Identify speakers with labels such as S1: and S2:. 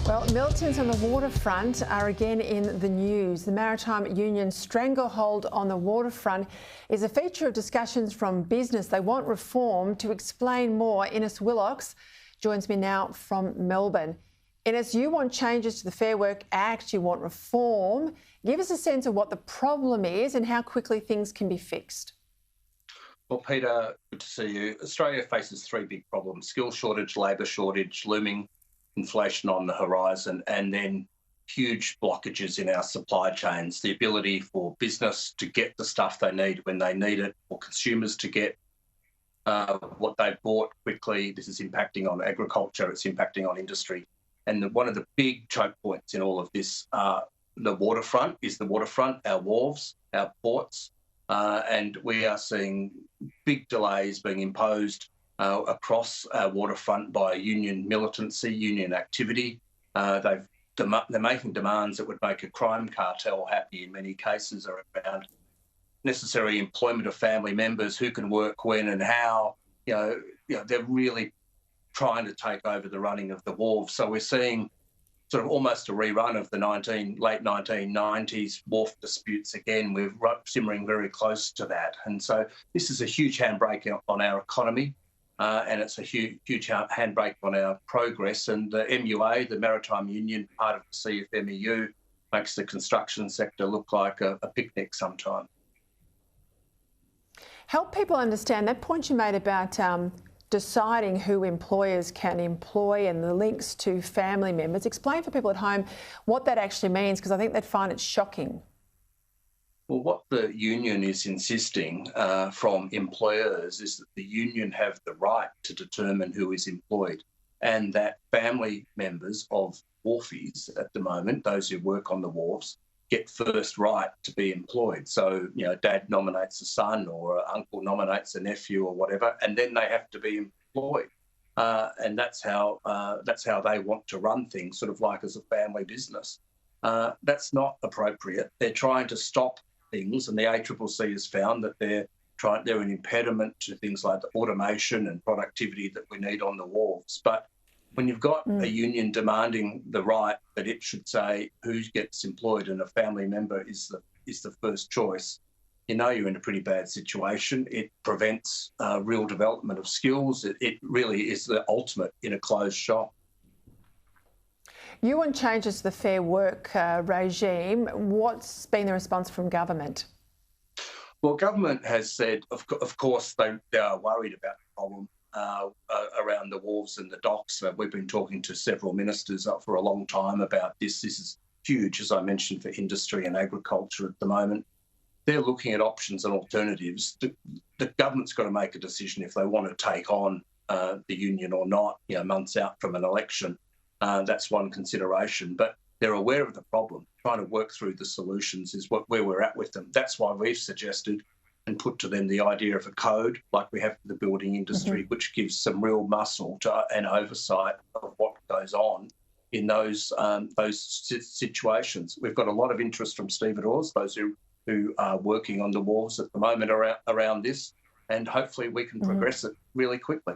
S1: Well, militants on the waterfront are again in the news. The Maritime Union's stranglehold on the waterfront is a feature of discussions from business. They want reform. To explain more, Innes Willox joins me now from Melbourne. Innes, you want changes to the Fair Work Act, you want reform. Give us a sense of what the problem is and how quickly things can be fixed.
S2: Well, Peter, good to see you. Australia faces three big problems: skill shortage, labour shortage, looming inflation on the horizon, and then huge blockages in our supply chains. The ability for business to get the stuff they need when they need it, for consumers to get what they've bought quickly. This is impacting on agriculture, it's impacting on industry. And one of the big choke points in all of this, the waterfront, our wharves, our ports, and we are seeing big delays being imposed across our waterfront by union militancy, union activity. They're making demands that would make a crime cartel happy in many cases around necessary employment of family members, who can work when and how. They're really trying to take over the running of the wharves. So we're seeing sort of almost a rerun of the late 1990s wharf disputes again. We're simmering very close to that. And so this is a huge handbrake on our economy, and it's a huge handbrake on our progress. And the MUA, the Maritime Union, part of the CFMEU, makes the construction sector look like a picnic sometime.
S1: Help people understand that point you made about deciding who employers can employ and the links to family members. Explain for people at home what that actually means, because I think they'd find it shocking.
S2: Well, what the union is insisting from employers is that the union have the right to determine who is employed, and that family members of wharfies at the moment, those who work on the wharves, get first right to be employed. So, dad nominates a son or uncle nominates a nephew or whatever, and then they have to be employed. And that's how they want to run things, sort of like as a family business. That's not appropriate. They're trying to stop things, and the ACCC has found that they're an impediment to things like the automation and productivity that we need on the wharves. But when you've got a union demanding the right that it should say who gets employed and a family member is the first choice, you're in a pretty bad situation. It prevents real development of skills. It really is the ultimate in a closed shop.
S1: You want changes to the Fair Work regime. What's been the response from government?
S2: Well, government has said, of course, they are worried about the problem around the wharves and the docks. We've been talking to several ministers for a long time about this. This is huge, as I mentioned, for industry and agriculture at the moment. They're looking at options and alternatives. The government's got to make a decision if they want to take on the union or not, months out from an election. That's one consideration. But they're aware of the problem. Trying to work through the solutions is where we're at with them. That's why we've suggested and put to them the idea of a code like we have for the building industry, which gives some real muscle and oversight of what goes on in those situations. We've got a lot of interest from stevedores, those who are working on the wharves at the moment around this, and hopefully we can progress it really quickly.